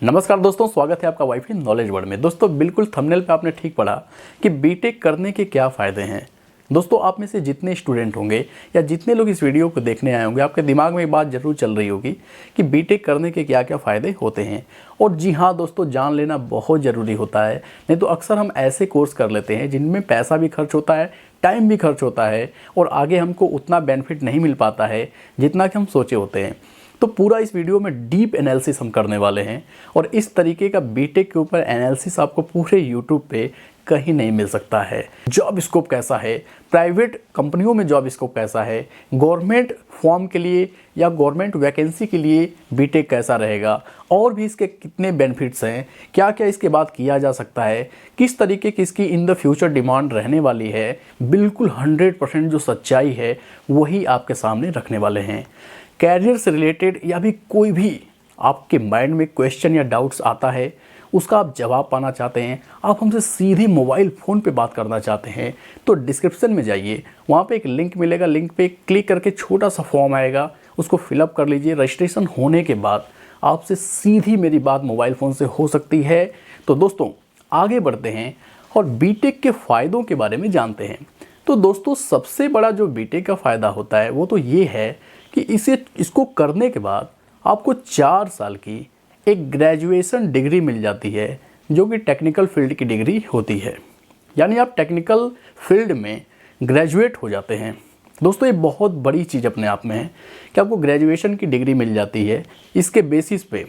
नमस्कार दोस्तों, स्वागत है आपका वाईफाई नॉलेज वर्ल्ड में। दोस्तों बिल्कुल थंबनेल पे आपने ठीक पढ़ा कि बीटेक करने के क्या फ़ायदे हैं। दोस्तों आप में से जितने स्टूडेंट होंगे या जितने लोग इस वीडियो को देखने आए होंगे, आपके दिमाग में ये बात जरूर चल रही होगी कि बीटेक करने के क्या क्या फ़ायदे होते हैं। और जी हाँ दोस्तों, जान लेना बहुत ज़रूरी होता है। नहीं तो अक्सर हम ऐसे कोर्स कर लेते हैं जिनमें पैसा भी खर्च होता है, टाइम भी खर्च होता है और आगे हमको उतना बेनिफिट नहीं मिल पाता है जितना कि हम सोचे होते हैं। तो पूरा इस वीडियो में डीप एनालिसिस हम करने वाले हैं और इस तरीके का बीटेक के ऊपर एनालिसिस आपको पूरे यूट्यूब पे कहीं नहीं मिल सकता है। जॉब स्कोप कैसा है, प्राइवेट कंपनियों में जॉब स्कोप कैसा है, गवर्नमेंट फॉर्म के लिए या गवर्नमेंट वैकेंसी के लिए बीटेक कैसा रहेगा, और भी इसके कितने बेनिफिट्स हैं, क्या क्या इसके बाद किया जा सकता है, किस तरीके की इसकी इन द फ्यूचर डिमांड रहने वाली है, बिल्कुल 100% जो सच्चाई है वही आपके सामने रखने वाले हैं। कैरियर से रिलेटेड या भी कोई भी आपके माइंड में क्वेश्चन या डाउट्स आता है, उसका आप जवाब पाना चाहते हैं, आप हमसे सीधे मोबाइल फ़ोन पे बात करना चाहते हैं, तो डिस्क्रिप्शन में जाइए, वहाँ पे एक लिंक मिलेगा। लिंक पे क्लिक करके छोटा सा फॉर्म आएगा, उसको फिलअप कर लीजिए। रजिस्ट्रेशन होने के बाद आपसे सीधी मेरी बात मोबाइल फ़ोन से हो सकती है। तो दोस्तों आगे बढ़ते हैं और बीटेक के फ़ायदों के बारे में जानते हैं। तो दोस्तों सबसे बड़ा जो बीटेक का फ़ायदा होता है वो तो ये है कि इसको करने के बाद आपको 4 साल की एक ग्रेजुएशन डिग्री मिल जाती है, जो कि टेक्निकल फील्ड की डिग्री होती है। यानी आप टेक्निकल फील्ड में ग्रेजुएट हो जाते हैं। दोस्तों ये बहुत बड़ी चीज़ अपने आप में है कि आपको ग्रेजुएशन की डिग्री मिल जाती है। इसके बेसिस पे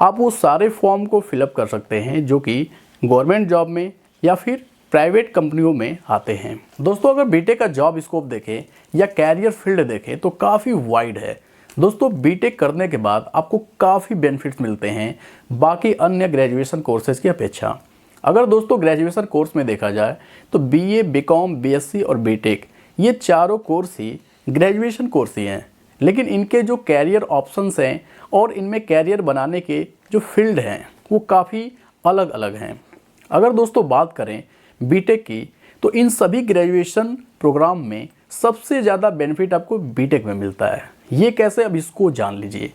आप वो सारे फॉर्म को फिलअप कर सकते हैं जो कि गवर्नमेंट जॉब में या फिर प्राइवेट कंपनियों में आते हैं। दोस्तों अगर बीटेक का जॉब स्कोप देखें या कैरियर फील्ड देखें तो काफ़ी वाइड है। दोस्तों बीटेक करने के बाद आपको काफ़ी बेनिफिट्स मिलते हैं बाकी अन्य ग्रेजुएशन कोर्सेज की अपेक्षा। अगर दोस्तों ग्रेजुएशन कोर्स में देखा जाए तो बीए, बीकॉम, बीएससी और बीटेक ये चारों कोर्स ही ग्रेजुएशन कोर्स ही हैं, लेकिन इनके जो कैरियर ऑप्शंस हैं और इनमें कैरियर बनाने के जो फील्ड हैं वो काफ़ी अलग अलग हैं। अगर दोस्तों बात करें बीटेक की, तो इन सभी ग्रेजुएशन प्रोग्राम में सबसे ज़्यादा बेनिफिट आपको बीटेक में मिलता है। ये कैसे, अब इसको जान लीजिए।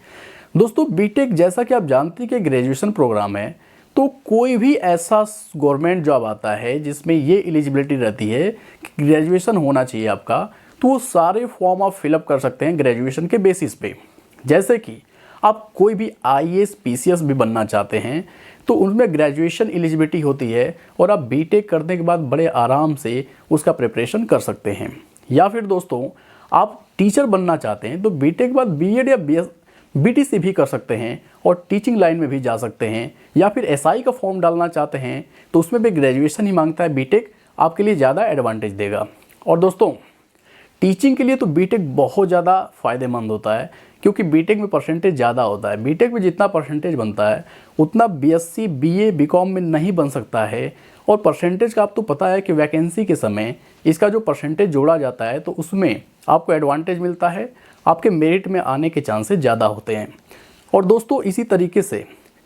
दोस्तों बीटेक जैसा कि आप जानते हैं कि ग्रेजुएशन प्रोग्राम है, तो कोई भी ऐसा गवर्नमेंट जॉब आता है जिसमें ये एलिजिबिलिटी रहती है कि ग्रेजुएशन होना चाहिए आपका, तो वो सारे फॉर्म आप फिलअप कर सकते हैं ग्रेजुएशन के बेसिस पे। जैसे कि आप कोई भी आईएएस, पीसीएस भी बनना चाहते हैं तो उनमें ग्रेजुएशन एलिजिबिलिटी होती है और आप बीटेक करने के बाद बड़े आराम से उसका प्रिपरेशन कर सकते हैं। या फिर दोस्तों आप टीचर बनना चाहते हैं तो बीटेक के बाद बीएड या बीटीसी भी कर सकते हैं और टीचिंग लाइन में भी जा सकते हैं। या फिर एसआई का फॉर्म डालना चाहते हैं तो उसमें भी ग्रेजुएशन ही मांगता है। बीटेक आपके लिए ज़्यादा एडवांटेज देगा। और दोस्तों टीचिंग के लिए तो बीटेक बहुत ज़्यादा फ़ायदेमंद होता है, क्योंकि बीटेक में परसेंटेज ज़्यादा होता है। बीटेक में जितना परसेंटेज बनता है उतना बीएससी, बीए, बीकॉम में नहीं बन सकता है। और परसेंटेज का आपको पता है कि वैकेंसी के समय इसका जो परसेंटेज जोड़ा जाता है तो उसमें आपको एडवांटेज मिलता है, आपके मेरिट में आने के चांसेस ज़्यादा होते हैं। और दोस्तों इसी तरीके से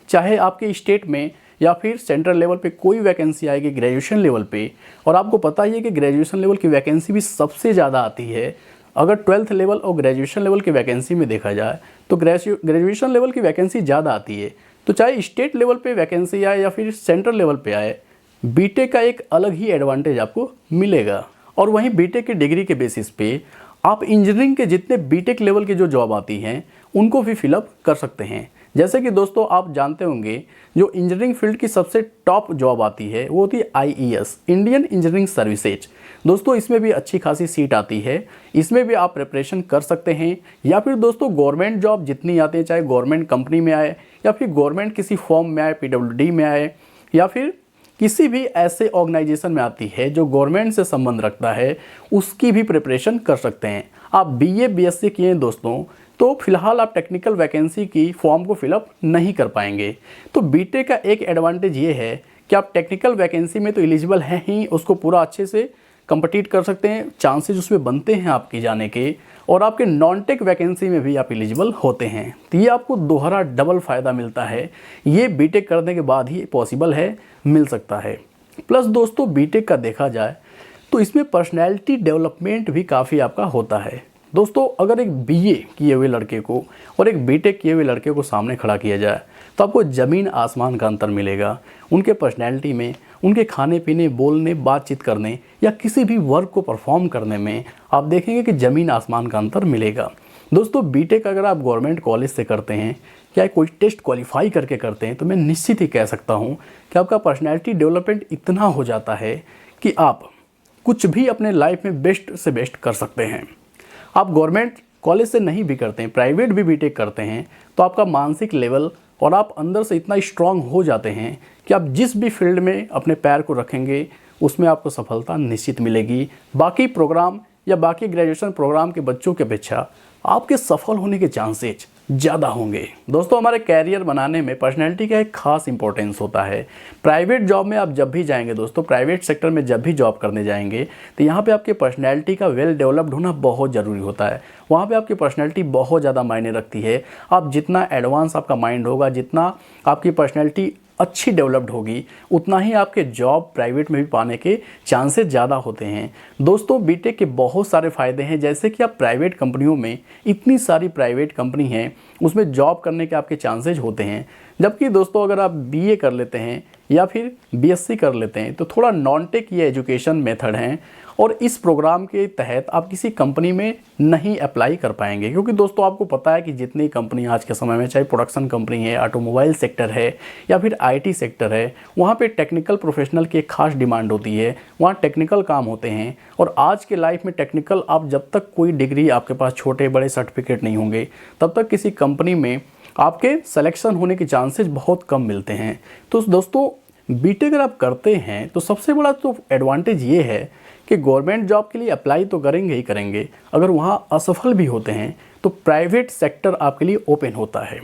चाहे आपके स्टेट में या फिर सेंट्रल लेवल पे कोई वैकेंसी आएगी ग्रेजुएशन लेवल पे, और आपको पता ही है कि ग्रेजुएशन लेवल की वैकेंसी भी सबसे ज़्यादा आती है। अगर 12th लेवल और ग्रेजुएशन लेवल की वैकेंसी में देखा जाए तो ग्रेजुएशन लेवल की वैकेंसी ज़्यादा आती है। तो चाहे स्टेट लेवल पे वैकेंसी आए या फिर सेंट्रल लेवल पे आए, बीटेक का एक अलग ही एडवांटेज आपको मिलेगा। और वहीं बीटेक की डिग्री के बेसिस पे आप इंजीनियरिंग के जितने बीटेक लेवल की जो जॉब आती हैं उनको भी फिलअप कर सकते हैं। जैसे कि दोस्तों आप जानते होंगे जो इंजीनियरिंग फील्ड की सबसे टॉप जॉब आती है वो होती है आईईएस, इंडियन इंजीनियरिंग सर्विसेज। दोस्तों इसमें भी अच्छी खासी सीट आती है, इसमें भी आप प्रिपरेशन कर सकते हैं। या फिर दोस्तों गवर्नमेंट जॉब जितनी आती है, चाहे गवर्नमेंट कंपनी में आए या फिर गवर्नमेंट किसी फॉर्म में आए, पीडब्ल्यूडी में आए या फिर किसी भी ऐसे ऑर्गेनाइजेशन में आती है जो गवर्नमेंट से संबंध रखता है, उसकी भी प्रिपरेशन कर सकते हैं। आप बीए, बीएससी किए हैं दोस्तों तो फिलहाल आप टेक्निकल वैकेंसी की फॉर्म को फिलअप नहीं कर पाएंगे। तो बीटेक का एक एडवांटेज ये है कि आप टेक्निकल वैकेंसी में तो एलिजिबल हैं ही, उसको पूरा अच्छे से कंपीट कर सकते हैं, चांसेस उसमें बनते हैं आपके जाने के, और आपके नॉन टेक वैकेंसी में भी आप एलिजिबल होते हैं। तो ये आपको दोहरा डबल फ़ायदा मिलता है। ये बीटेक करने के बाद ही पॉसिबल है, मिल सकता है। प्लस दोस्तों बीटेक का देखा जाए तो इसमें पर्सनैलिटी डेवलपमेंट भी काफ़ी आपका होता है। दोस्तों अगर एक बीए किए हुए लड़के को और एक बीटेक किए हुए लड़के को सामने खड़ा किया जाए तो आपको ज़मीन आसमान का अंतर मिलेगा उनके पर्सनैलिटी में, उनके खाने पीने, बोलने, बातचीत करने या किसी भी वर्क को परफॉर्म करने में आप देखेंगे कि ज़मीन आसमान का अंतर मिलेगा। दोस्तों बीटेक अगर आप गवर्नमेंट कॉलेज से करते हैं या कोई टेस्ट क्वालिफाई करके करते हैं तो मैं निश्चित ही कह सकता हूं कि आपका पर्सनैलिटी डेवलपमेंट इतना हो जाता है कि आप कुछ भी अपने लाइफ में बेस्ट से बेस्ट कर सकते हैं। आप गवर्नमेंट कॉलेज से नहीं भी करते हैं, प्राइवेट भी बीटेक करते हैं, तो आपका मानसिक लेवल और आप अंदर से इतना स्ट्रांग हो जाते हैं कि आप जिस भी फील्ड में अपने पैर को रखेंगे उसमें आपको सफलता निश्चित मिलेगी। बाकी प्रोग्राम या बाकी ग्रेजुएशन प्रोग्राम के बच्चों की अपेक्षा आपके सफल होने के चांसेज ज़्यादा होंगे। दोस्तों हमारे कैरियर बनाने में पर्सनैलिटी का एक खास इंपॉर्टेंस होता है। प्राइवेट जॉब में आप जब भी जाएंगे दोस्तों, प्राइवेट सेक्टर में जब भी जॉब करने जाएंगे तो यहाँ पे आपके पर्सनैलिटी का वेल डेवलप्ड होना बहुत ज़रूरी होता है। वहाँ पे आपकी पर्सनैलिटी बहुत ज़्यादा मायने रखती है। आप जितना एडवांस आपका माइंड होगा, जितना आपकी पर्सनैलिटी अच्छी डेवलप्ड होगी, उतना ही आपके जॉब प्राइवेट में भी पाने के चांसेस ज़्यादा होते हैं। दोस्तों बीटेक के बहुत सारे फ़ायदे हैं, जैसे कि आप प्राइवेट कंपनियों में, इतनी सारी प्राइवेट कंपनी हैं उसमें जॉब करने के आपके चांसेस होते हैं। जबकि दोस्तों अगर आप बीए कर लेते हैं या फिर बीएससी कर लेते हैं तो थोड़ा नॉन टेक ये एजुकेशन मेथड हैं और इस प्रोग्राम के तहत आप किसी कंपनी में नहीं अप्लाई कर पाएंगे, क्योंकि दोस्तों आपको पता है कि जितनी कंपनी आज के समय में, चाहे प्रोडक्शन कंपनी है, ऑटोमोबाइल सेक्टर है या फिर आईटी सेक्टर है, वहाँ पे टेक्निकल प्रोफेशनल की एक खास डिमांड होती है। वहाँ टेक्निकल काम होते हैं और आज के लाइफ में टेक्निकल, आप जब तक कोई डिग्री आपके पास, छोटे बड़े सर्टिफिकेट नहीं होंगे, तब तक किसी कंपनी में आपके सिलेक्शन होने के चांसेस बहुत कम मिलते हैं। तो दोस्तों बीटेक अगर आप करते हैं तो सबसे बड़ा तो एडवांटेज ये है कि गवर्नमेंट जॉब के लिए अप्लाई तो करेंगे ही करेंगे, अगर वहाँ असफल भी होते हैं तो प्राइवेट सेक्टर आपके लिए ओपन होता है।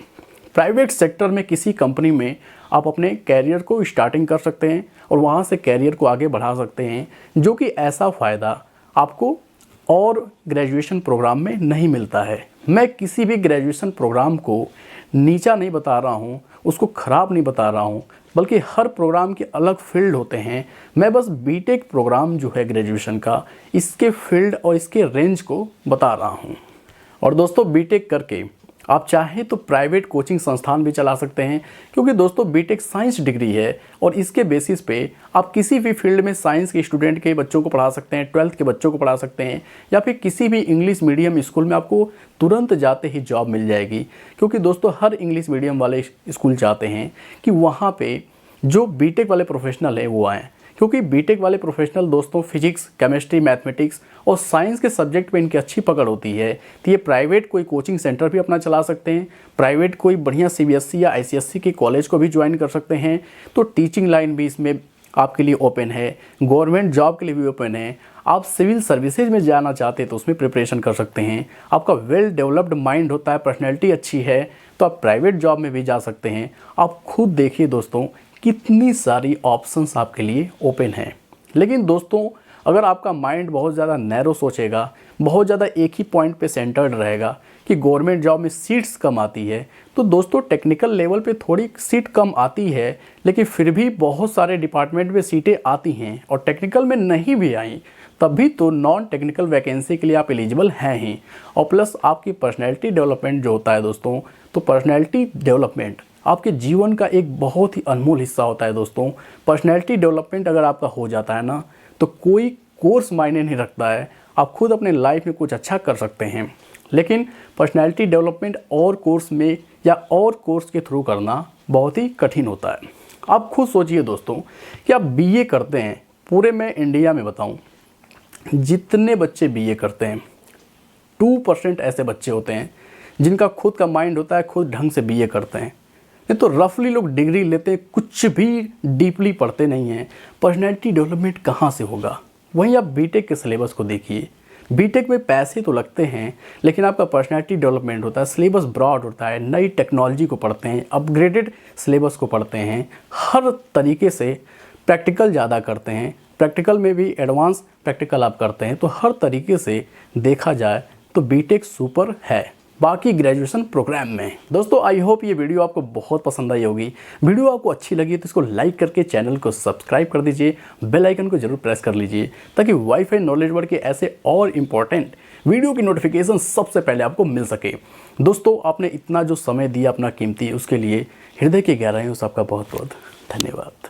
प्राइवेट सेक्टर में किसी कंपनी में आप अपने कैरियर को स्टार्टिंग कर सकते हैं और वहाँ से कैरियर को आगे बढ़ा सकते हैं, जो कि ऐसा फ़ायदा आपको और ग्रेजुएशन प्रोग्राम में नहीं मिलता है। मैं किसी भी ग्रेजुएशन प्रोग्राम को नीचा नहीं बता रहा हूँ, उसको ख़राब नहीं बता रहा हूँ, बल्कि हर प्रोग्राम के अलग फील्ड होते हैं। मैं बस बीटेक प्रोग्राम जो है ग्रेजुएशन का, इसके फील्ड और इसके रेंज को बता रहा हूँ। और दोस्तों बीटेक करके आप चाहें तो प्राइवेट कोचिंग संस्थान भी चला सकते हैं, क्योंकि दोस्तों बीटेक साइंस डिग्री है और इसके बेसिस पे आप किसी भी फील्ड में साइंस के स्टूडेंट के बच्चों को पढ़ा सकते हैं, 12th के बच्चों को पढ़ा सकते हैं, या फिर किसी भी इंग्लिश मीडियम स्कूल में आपको तुरंत जाते ही जॉब मिल जाएगी। क्योंकि दोस्तों हर इंग्लिश मीडियम वाले स्कूल चाहते हैं कि वहाँ पर जो बीटेक वाले प्रोफेशनल हैं वो आएँ, क्योंकि बीटेक वाले प्रोफेशनल दोस्तों फिजिक्स, केमिस्ट्री, मैथमेटिक्स और साइंस के सब्जेक्ट पे इनकी अच्छी पकड़ होती है। तो ये प्राइवेट कोई कोचिंग सेंटर भी अपना चला सकते हैं, प्राइवेट कोई बढ़िया सीबीएसई या आईसीएसई के कॉलेज को भी ज्वाइन कर सकते हैं। तो टीचिंग लाइन भी इसमें आपके लिए ओपन है, गवर्नमेंट जॉब के लिए भी ओपन है। आप सिविल सर्विसेज में जाना चाहते हैं तो उसमें प्रिपरेशन कर सकते हैं। आपका वेल डेवलप्ड माइंड होता है, पर्सनैलिटी अच्छी है, तो आप प्राइवेट जॉब में भी जा सकते हैं। आप खुद देखिए दोस्तों कितनी सारी ऑप्शंस आपके लिए ओपन हैं। लेकिन दोस्तों अगर आपका माइंड बहुत ज़्यादा नैरो सोचेगा, बहुत ज़्यादा एक ही पॉइंट पे सेंटर्ड रहेगा कि गवर्नमेंट जॉब में सीट्स कम आती है, तो दोस्तों टेक्निकल लेवल पे थोड़ी सीट कम आती है, लेकिन फिर भी बहुत सारे डिपार्टमेंट में सीटें आती हैं। और टेक्निकल में नहीं भी आई तब भी तो नॉन टेक्निकल वैकेंसी के लिए आप एलिजिबल हैं ही। और प्लस आपकी पर्सनैलिटी डेवलपमेंट जो होता है दोस्तों, तो पर्सनैलिटी डेवलपमेंट आपके जीवन का एक बहुत ही अनमोल हिस्सा होता है दोस्तों। पर्सनैलिटी डेवलपमेंट अगर आपका हो जाता है ना, तो कोई कोर्स मायने नहीं रखता है, आप खुद अपने लाइफ में कुछ अच्छा कर सकते हैं। लेकिन पर्सनैलिटी डेवलपमेंट और कोर्स में या और कोर्स के थ्रू करना बहुत ही कठिन होता है। आप खुद सोचिए दोस्तों कि आप बीए करते हैं, पूरे मैं इंडिया में बताऊं जितने बच्चे बीए करते हैं 2% ऐसे बच्चे होते हैं जिनका खुद का माइंड होता है, खुद ढंग से बीए करते हैं। नहीं तो रफली लोग डिग्री लेते हैं, कुछ भी डीपली पढ़ते नहीं हैं। पर्सनैलिटी डेवलपमेंट कहाँ से होगा? वहीं आप बीटेक के सिलेबस को देखिए, बीटेक में पैसे तो लगते हैं लेकिन आपका पर्सनैलिटी डेवलपमेंट होता है, सिलेबस ब्रॉड होता है, नई टेक्नोलॉजी को पढ़ते हैं, अपग्रेडेड सिलेबस को पढ़ते हैं, हर तरीके से प्रैक्टिकल ज़्यादा करते हैं, प्रैक्टिकल में भी एडवांस प्रैक्टिकल आप करते हैं। तो हर तरीके से देखा जाए तो बीटेक सुपर है। बाकी ग्रेजुएशन प्रोग्राम में। दोस्तों आई होप ये वीडियो आपको बहुत पसंद आई होगी। वीडियो आपको अच्छी लगी तो इसको लाइक करके चैनल को सब्सक्राइब कर दीजिए, बेल आइकन को जरूर प्रेस कर लीजिए ताकि वाईफाई नॉलेज वर्ड के ऐसे और इम्पॉर्टेंट वीडियो की नोटिफिकेशन सबसे पहले आपको मिल सके। दोस्तों आपने इतना जो समय दिया अपना कीमती, उसके लिए हृदय की गहराइयों से आपका बहुत बहुत धन्यवाद।